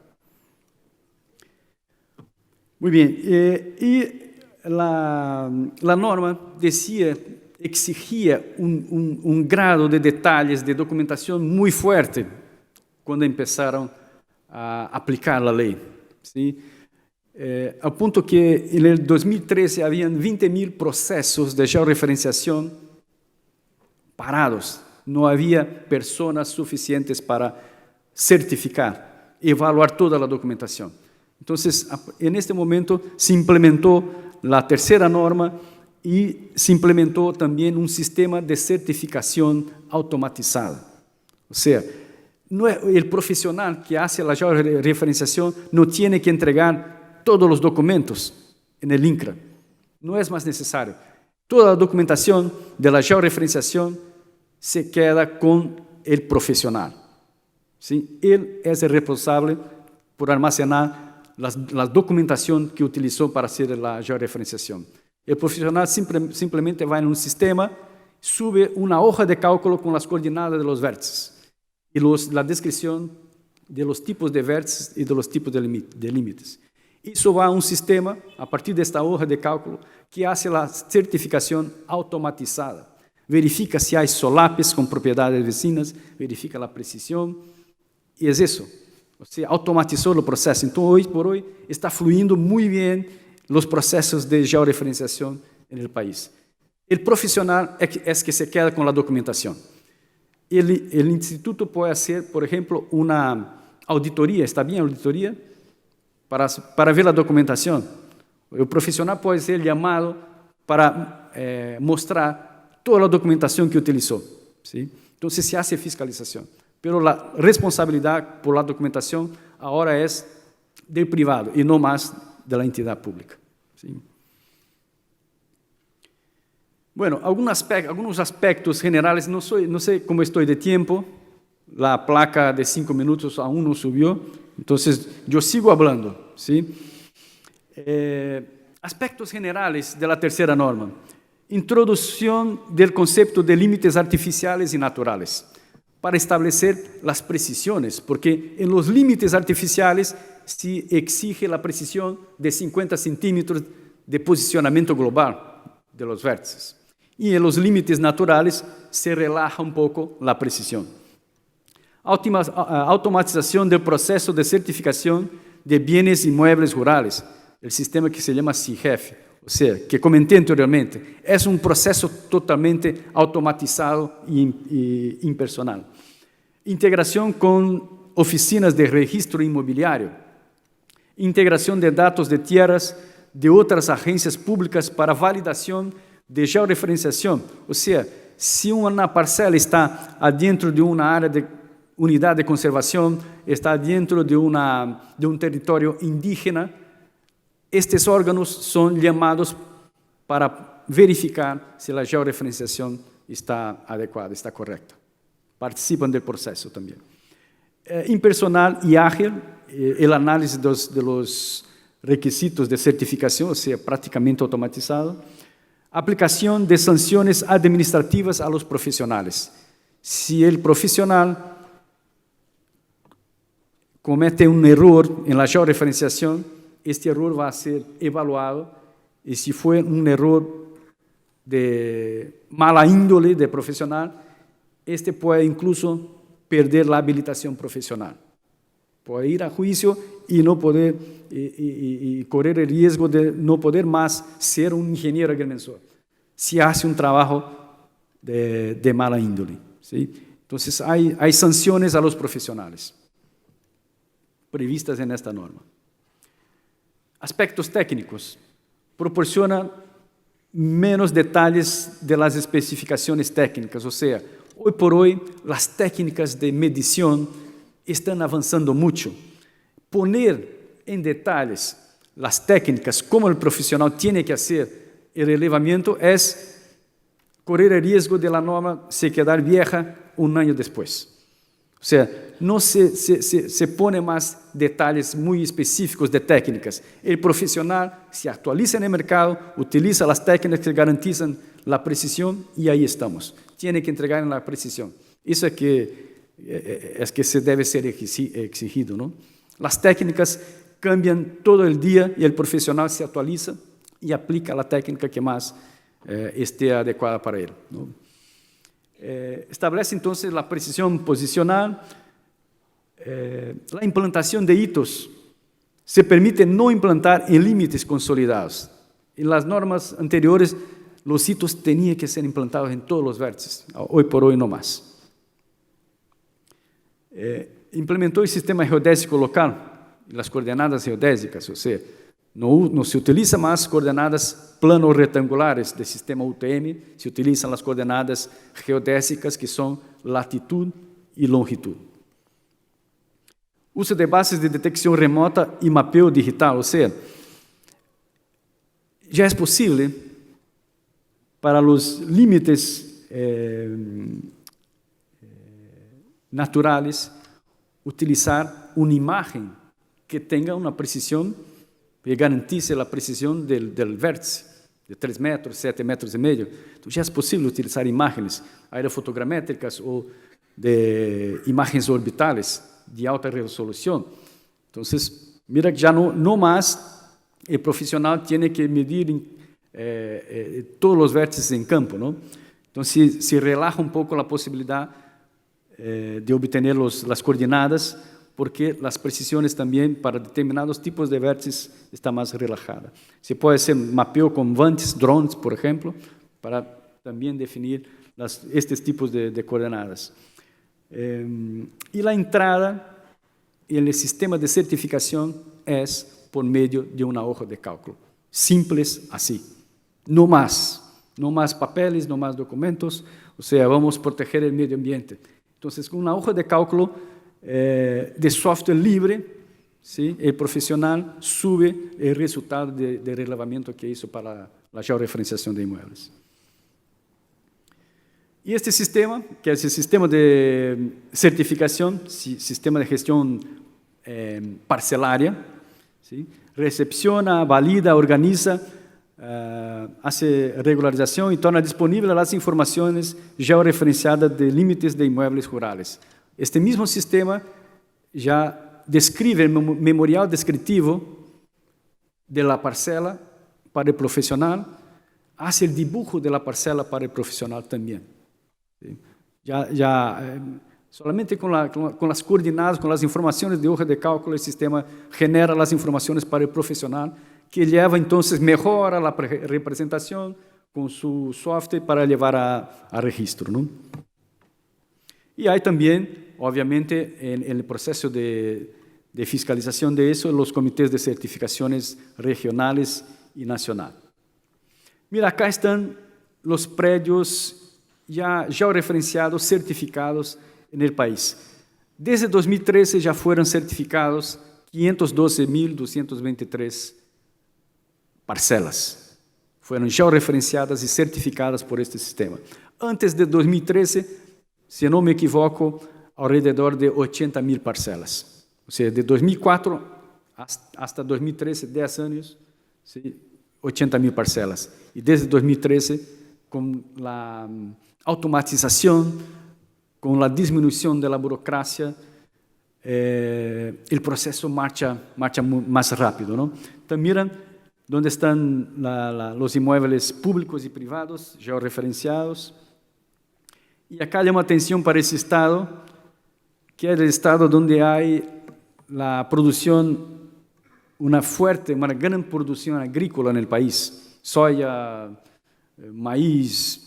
Muy bien, y la norma exigía un grado de detalles de documentación muy fuerte cuando empezaron a aplicar la ley, ¿sí? Al punto que en el 2013 habían 20.000 procesos de georreferenciación parados. No había personas suficientes para certificar, evaluar toda la documentación. Entonces, en este momento se implementó la tercera norma y se implementó también un sistema de certificación automatizada. O sea, el profesional que hace la georreferenciación no tiene que entregar todos los documentos en el INCRA. No es más necesario. Toda la documentación de la georreferenciación se queda con el profesional, ¿sí? Él es el responsable por almacenar la documentación que utilizó para hacer la georreferenciación. El profesional simplemente va en un sistema, sube una hoja de cálculo con las coordenadas de los vértices y la descripción de los tipos de vértices y de los tipos de límites. Eso va a un sistema, a partir de esta hoja de cálculo, que hace la certificación automatizada. Verifica si hay solapes con propiedades vecinas, verifica la precisión, y es eso. O sea, automatizó el proceso. Entonces, hoy por hoy, está fluyendo muy bien los procesos de georreferenciación en el país. El profesional es que se queda con la documentación. el instituto puede hacer, por ejemplo, una auditoría, ¿está bien auditoría? Para ver la documentación. El profesional puede ser llamado para mostrar toda la documentación que utilizó, ¿sí? Entonces se hace fiscalización. Pero la responsabilidad por la documentación ahora es del privado y no más de la entidad pública, ¿sí? Bueno, algunos aspectos generales, no sé cómo estoy de tiempo, la placa de 5 minutos aún no subió, entonces yo sigo hablando, ¿sí? Aspectos generales de la tercera norma. Introducción del concepto de límites artificiales y naturales, para establecer las precisiones, porque en los límites artificiales se exige la precisión de 50 centímetros de posicionamiento global de los vértices. Y en los límites naturales se relaja un poco la precisión. Automatización del proceso de certificación de bienes inmuebles rurales, el sistema que se llama CIGEF, o sea, que comenté anteriormente, es un proceso totalmente automatizado e impersonal. Integración con oficinas de registro inmobiliario, integración de datos de tierras de otras agencias públicas para validación de georreferenciación, o sea, si una parcela está adentro de una área de unidad de conservación, está dentro de un territorio indígena, estos órganos son llamados para verificar si la georreferenciación está adecuada, está correcta. Participan del proceso también. Impersonal y ágil, el análisis de los requisitos de certificación, o sea, prácticamente automatizado. Aplicación de sanciones administrativas a los profesionales. Si el profesional comete un error en la georreferenciación, este error va a ser evaluado y si fue un error de mala índole de profesional, este puede incluso perder la habilitación profesional. Puede ir a juicio y no poder y correr el riesgo de no poder más ser un ingeniero agrimensor si hace un trabajo de mala índole, ¿sí? Entonces hay sanciones a los profesionales previstas en esta norma. Aspectos técnicos. Proporciona menos detalles de las especificaciones técnicas, o sea, hoy por hoy las técnicas de medición están avanzando mucho. Poner en detalles las técnicas, cómo el profesional tiene que hacer el relevamiento, es correr el riesgo de la norma se quedar vieja un año después. O sea, no se pone más detalles muy específicos de técnicas. El profesional se actualiza en el mercado, utiliza las técnicas que garantizan la precisión y ahí estamos. Tiene que entregar en la precisión. Eso es que se debe ser exigido, ¿no? Las técnicas cambian todo el día y el profesional se actualiza y aplica la técnica que más esté adecuada para él, ¿no? Establece entonces la precisión posicional, la implantación de hitos. Se permite no implantar en límites consolidados. En las normas anteriores, los hitos tenían que ser implantados en todos los vértices. Hoy por hoy no más. Implementó el sistema geodésico local, las coordenadas geodésicas, o sea, no se utiliza más coordenadas planos rectangulares del sistema UTM, se utilizan las coordenadas geodésicas que son latitud y longitud. Uso de bases de detección remota y mapeo digital, o sea, ya es posible para los límites naturales utilizar una imagen que tenga una precisión que garantice la precisión del vértice, de 3 metros, 7 metros y medio. Entonces ya es posible utilizar imágenes aerofotogramétricas o de imágenes orbitales de alta resolución. Entonces, mira que ya no más el profesional tiene que medir todos los vértices en campo, ¿no? Entonces se relaja un poco la posibilidad de obtener las coordenadas, porque las precisiones también para determinados tipos de vértices está más relajada. Se puede hacer mapeo con vantes, drones, por ejemplo, para también definir estos tipos de coordenadas. Y la entrada en el sistema de certificación es por medio de una hoja de cálculo. Simples así. No más papeles, no más documentos. O sea, vamos a proteger el medio ambiente. Entonces, con una hoja de cálculo de software libre, ¿sí?, el profesional sube el resultado de relevamiento que hizo para la georreferenciación de inmuebles. Y este sistema, que es el sistema de certificación, sistema de gestión parcelaria, ¿sí?, recepciona, valida, organiza, hace regularización y torna disponibles las informaciones georreferenciadas de límites de inmuebles rurales. Este mismo sistema ya describe el memorial descriptivo de la parcela para el profesional, hace el dibujo de la parcela para el profesional también. ¿Sí? Solamente con las coordenadas, con las informaciones de hoja de cálculo, el sistema genera las informaciones para el profesional, que lleva entonces, mejora la representación con su software para llevar a registro, ¿no? Y hay también, obviamente, en el proceso de fiscalización de eso, los comités de certificaciones regionales y nacional. Mira, acá están los predios ya georreferenciados, certificados en el país. Desde 2013 ya fueron certificados 512.223 parcelas. Fueron georreferenciadas y certificadas por este sistema. Antes de 2013, si no me equivoco, alrededor de 80.000 parcelas. O sea, de 2004 hasta 2013, 10 años, ¿sí?, 80.000 parcelas. Y desde 2013, con la automatización, con la disminución de la burocracia, el proceso marcha más rápido, ¿no? Entonces, miran dónde están los inmuebles públicos y privados, georreferenciados. Y acá llama atención para ese estado, que es el estado donde hay la producción, una gran producción agrícola en el país, soya, maíz,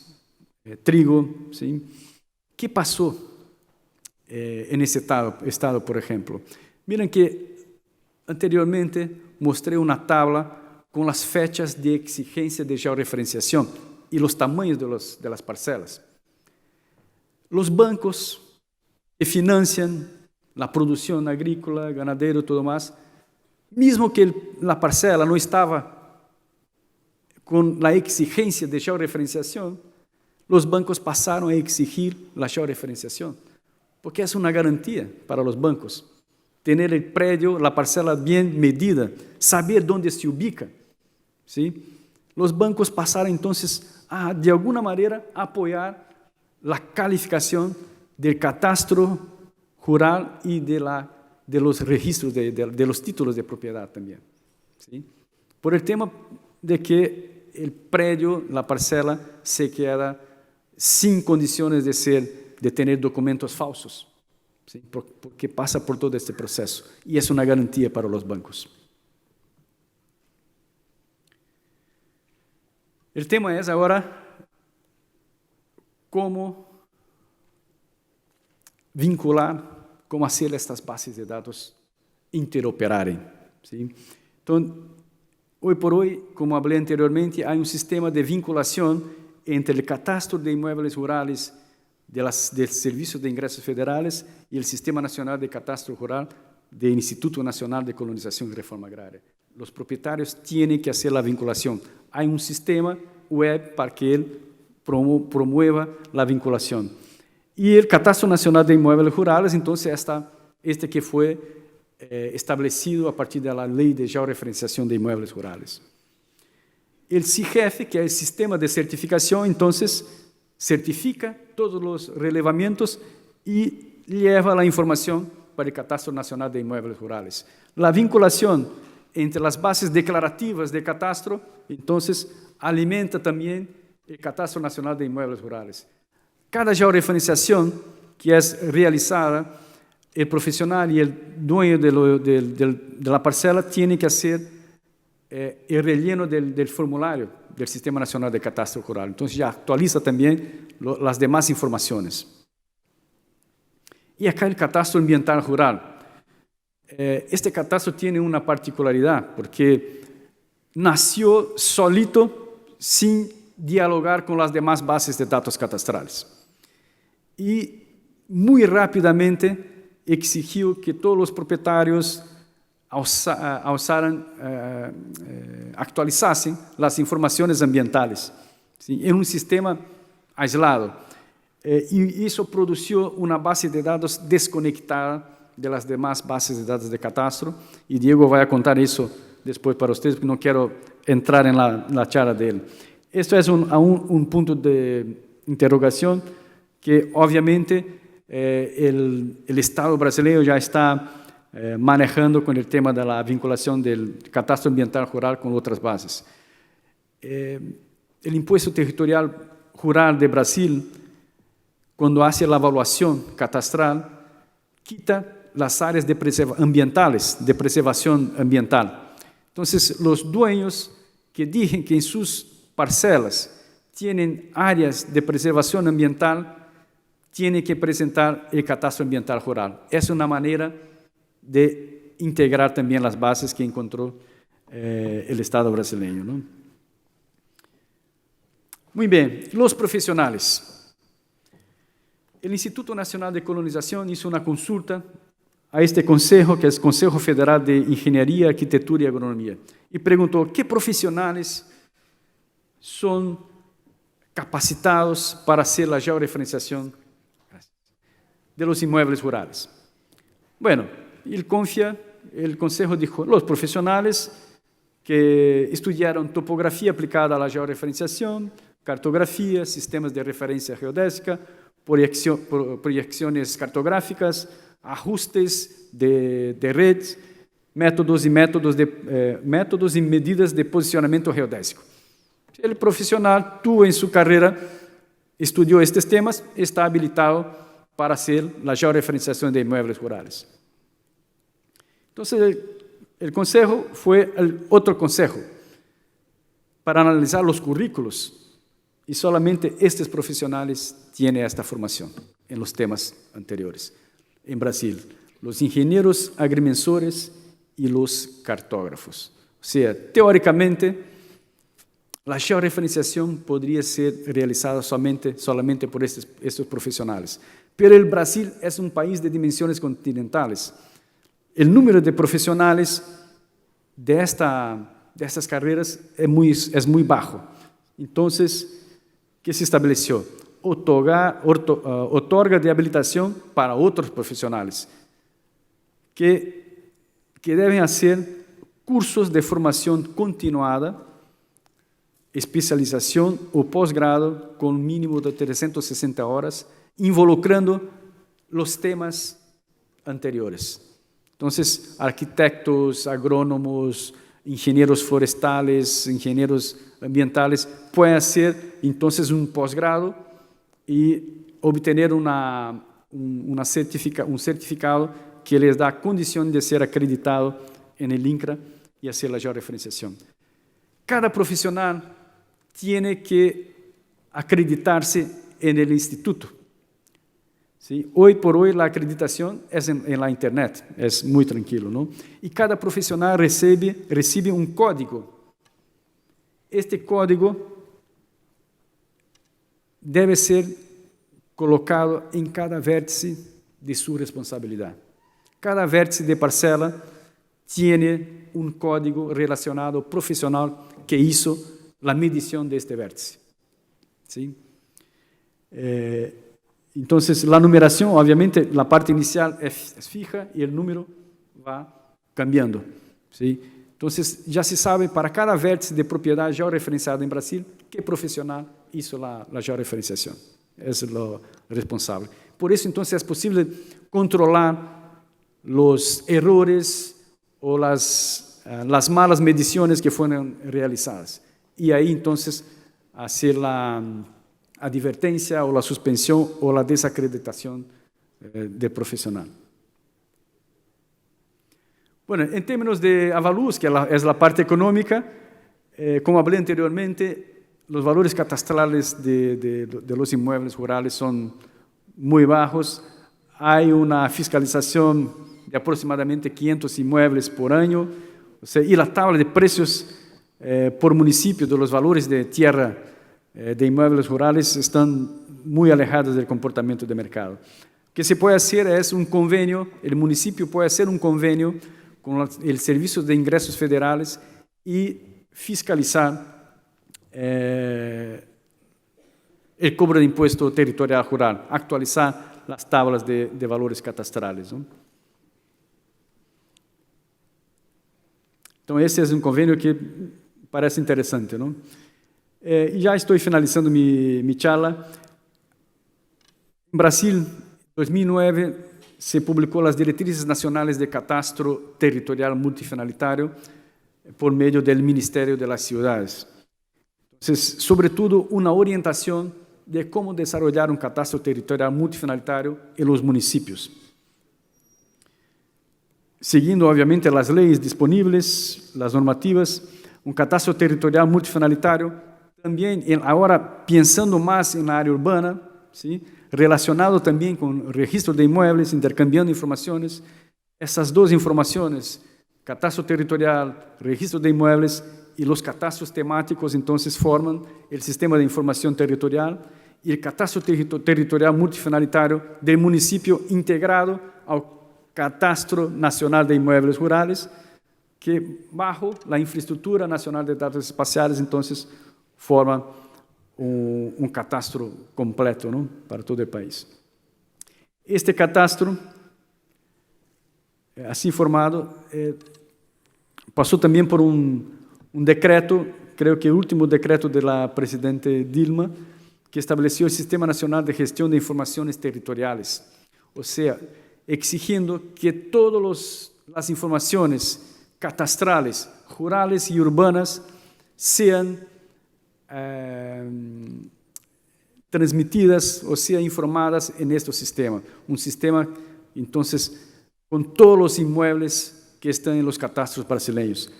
trigo, ¿sí? ¿Qué pasó en ese estado, por ejemplo? Miren que anteriormente mostré una tabla con las fechas de exigencia de georreferenciación y los tamaños de las parcelas. Los bancos que financian la producción agrícola, ganadero, todo más, mismo que la parcela no estaba con la exigencia de georreferenciación, los bancos pasaron a exigir la georreferenciación, porque es una garantía para los bancos, tener el predio, la parcela bien medida, saber dónde se ubica, ¿sí? Los bancos pasaron entonces a, de alguna manera, apoyar la calificación del catastro rural y de los registros, de los títulos de propiedad también, ¿sí? Por el tema de que el predio, la parcela, se queda sin condiciones de tener documentos falsos, ¿sí? Porque pasa por todo este proceso y es una garantía para los bancos. El tema es ahora cómo vincular, cómo hacer estas bases de datos interoperarem, ¿sí? Entonces, hoy por hoy, como hablé anteriormente, hay un sistema de vinculación entre el catastro de inmuebles rurales del Servicio de Ingresos Federales y el Sistema Nacional de Catastro Rural del Instituto Nacional de Colonización y Reforma Agraria. Los propietarios tienen que hacer la vinculación. Hay un sistema web para que él promueva la vinculación. Y el Catastro Nacional de Inmuebles Rurales, entonces, este que fue establecido a partir de la Ley de Georreferenciación de Inmuebles Rurales. El SIGEF, que es el sistema de certificación, entonces, certifica todos los relevamientos y lleva la información para el Catastro Nacional de Inmuebles Rurales. La vinculación entre las bases declarativas de catastro, entonces, alimenta también el Catastro Nacional de Inmuebles Rurales. Cada georreferenciación que es realizada, el profesional y el dueño de la parcela tienen que hacer el relleno del formulario del Sistema Nacional de Catastro Rural. Entonces ya actualiza también las demás informaciones. Y acá el catastro ambiental rural. Este catastro tiene una particularidad, porque nació solito, sin dialogar con las demás bases de datos catastrales. Y muy rápidamente exigió que todos los propietarios actualizasen las informaciones ambientales, ¿sí?, en un sistema aislado. Y eso produjo una base de datos desconectada de las demás bases de datos de catastro, y Diego va a contar eso después para ustedes, porque no quiero entrar en la charla de él. Esto es un punto de interrogación que obviamente el Estado brasileño ya está manejando con el tema de la vinculación del catastro ambiental rural con otras bases. El impuesto territorial rural de Brasil, cuando hace la evaluación catastral, quita las áreas de preservación ambiental. Entonces, los dueños que dicen que en sus parcelas tienen áreas de preservación ambiental, tienen que presentar el catastro ambiental rural. Es una manera de integrar también las bases que encontró el Estado brasileño, ¿no? Muy bien, los profesionales. El Instituto Nacional de Colonización hizo una consulta a este consejo, que es Consejo Federal de Ingeniería, Arquitectura y Agronomía, y preguntó qué profesionales son capacitados para hacer la georreferenciación de los inmuebles rurales. Bueno, el consejo dijo, los profesionales que estudiaron topografía aplicada a la georreferenciación, cartografía, sistemas de referencia geodésica, proyecciones cartográficas, ajustes de red, métodos y medidas de posicionamiento geodésico. El profesional tuvo en su carrera, estudió estos temas, está habilitado para hacer la georreferenciación de inmuebles rurales. Entonces, el consejo fue el otro consejo para analizar los currículos, y solamente estos profesionales tienen esta formación en los temas anteriores. En Brasil, los ingenieros agrimensores y los cartógrafos. O sea, teóricamente, la georreferenciación podría ser realizada solamente por estos profesionales. Pero el Brasil es un país de dimensiones continentales. El número de profesionales de estas carreras es muy bajo. Entonces, ¿qué se estableció? Otorga de habilitación para otros profesionales que deben hacer cursos de formación continuada, especialización o posgrado con un mínimo de 360 horas, involucrando los temas anteriores. Entonces, arquitectos, agrónomos, ingenieros forestales, ingenieros ambientales, pueden hacer entonces un posgrado y obtener un certificado que les da condición de ser acreditado en el INCRA y hacer la georreferenciación. Cada profesional tiene que acreditarse en el instituto. ¿Sí? Hoy por hoy la acreditación es en la internet, es muy tranquilo, ¿no? Y cada profesional recibe un código. Este código debe ser colocado en cada vértice de su responsabilidad. Cada vértice de parcela tiene un código relacionado profesional que hizo la medición de este vértice. ¿Sí? Entonces, la numeración, obviamente, la parte inicial es fija y el número va cambiando. ¿Sí? Entonces, ya se sabe para cada vértice de propiedad georreferenciada en Brasil qué profesional hizo la georreferenciación. Es lo responsable. Por eso, entonces, es posible controlar los errores o las malas mediciones que fueron realizadas. Y ahí, entonces, hacer la advertencia o la suspensión o la desacreditación del profesional. Bueno, en términos de avalúos, que es la parte económica, como hablé anteriormente, los valores catastrales de los inmuebles rurales son muy bajos. hay una fiscalización de aproximadamente 500 inmuebles por año, o sea, y la tabla de precios por municipio de los valores de tierra de inmuebles rurales están muy alejadas del comportamiento de mercado. Lo que se puede hacer es un convenio, el municipio puede hacer un convenio con el Servicio de Ingresos Federales y fiscalizar el cobro de impuesto territorial rural, actualizar las tablas de valores catastrales, ¿no? Então, esse é um convênio que parece interessante, não? E já estou finalizando minha charla. Em Brasil, em 2009, se publicou as Diretrizes Nacionais de Catastro Territorial Multifinalitário por meio do Ministério das Cidades. Então, sobretudo, uma orientação de como desenvolver um catastro territorial multifinalitário em los municípios. Seguindo, obviamente, as leis disponíveis, as normativas, um catastro territorial multifinalitário, também, agora, pensando mais na área urbana, ¿sí? Relacionado também com o registro de imóveis, intercambiando informações. Essas duas informações, catastro territorial, registro de imóveis e os catastros temáticos, então, formam o sistema de informação territorial e o catastro territorial multifinalitário do município integrado ao Catastro Nacional de Imóveis Rurais, que, bajo a Infraestrutura Nacional de Dados Espaciais, então, forma um catastro completo, não? Para todo o país. Este catastro, assim formado, passou também por um decreto, creio que o último decreto da presidente Dilma, que estabeleceu o Sistema Nacional de Gestão de Informações Territoriais, ou seja, exigindo que todas as informações catastrales, rurales e urbanas sejam transmitidas, ou seja, informadas neste sistema. Um sistema, então, com todos os imóveis que estão nos catastros brasileiros.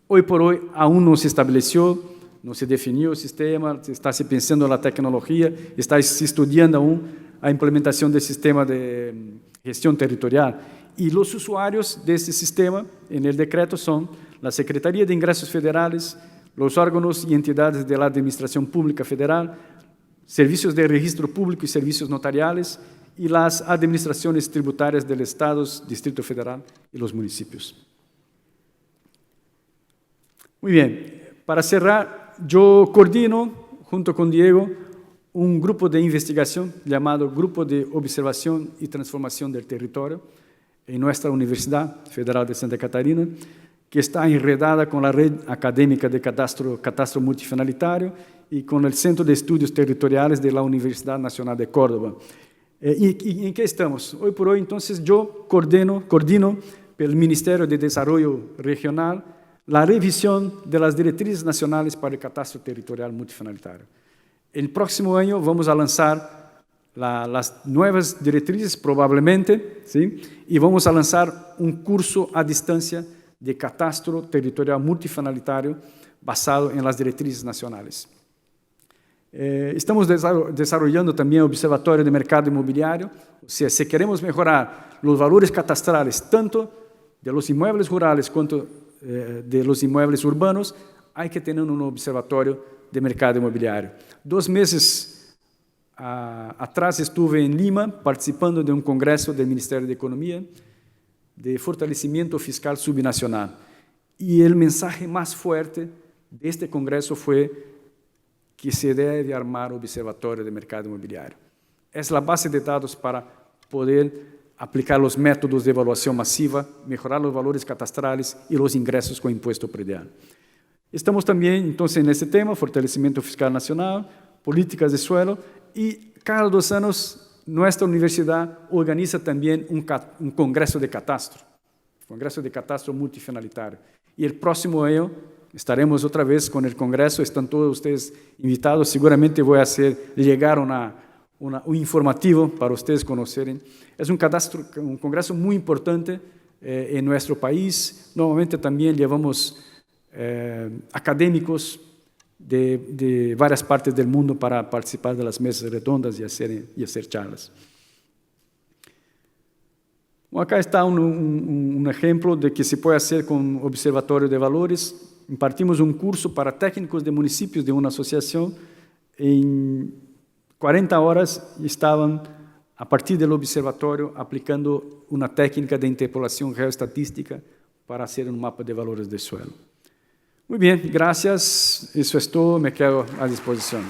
Hoje por hoje, aún não se estabeleceu, não se definiu o sistema, está se pensando na tecnologia, está se estudando aún a implementação do sistema de gestão territorial. E os usuários desse sistema, en el decreto, são a Secretaria de Ingressos Federales, os órgãos e entidades da Administração Pública Federal, serviços de registro público e serviços notariales, e as administrações tributárias dos estados, Distrito Federal e os municípios. Muito bem, para cerrar, eu coordino, junto com Diego, um grupo de investigação chamado Grupo de Observação e Transformação do Território em nossa Universidade Federal de Santa Catarina, que está enredada com a rede acadêmica de catastro multifinalitário e com o Centro de Estudos Territoriais da Universidade Nacional de Córdoba. E em que estamos? Hoje por hoje, então, eu coordino pelo Ministério de Desenvolvimento Regional a revisão das diretrizes nacionais para o catastro territorial multifinalitário. El próximo año vamos a lanzar las nuevas directrices, probablemente, ¿sí? Y vamos a lanzar un curso a distancia de catastro territorial multifinalitario basado en las directrices nacionales. Estamos desarrollando también el Observatorio de Mercado Inmobiliario, o sea, si queremos mejorar los valores catastrales, tanto de los inmuebles rurales cuanto de los inmuebles urbanos, hay que tener un observatorio de mercado imobiliário. 2 meses atrás estuve em Lima participando de um congresso do Ministério da Economia de fortalecimento fiscal subnacional. E o mensagem mais forte deste congresso foi que se deve armar o observatório de mercado imobiliário. É a base de dados para poder aplicar os métodos de avaliação massiva, melhorar os valores catastrales e os ingressos com imposto predial. Estamos também, então, nesse tema, fortalecimento fiscal nacional, políticas de suelo, e cada 2 anos, nossa universidade organiza também um congresso de catastro multifinalitário. E o próximo ano estaremos outra vez com o congresso, estão todos vocês invitados, seguramente vou fazer chegar um informativo para vocês conhecerem. É um congresso muito importante em nosso país, normalmente também levamos acadêmicos de várias partes do mundo para participar das mesas redondas e fazer charlas. Bueno, acá está un ejemplo de que se puede hacer con Observatorio de Valores. Impartimos un curso para técnicos de municipios de una asociación. En 40 horas estaban, a partir del observatorio, aplicando una técnica de interpolación geoestatística para hacer un mapa de valores de suelo. Muy bien, gracias. Eso es todo. Me quedo a disposición.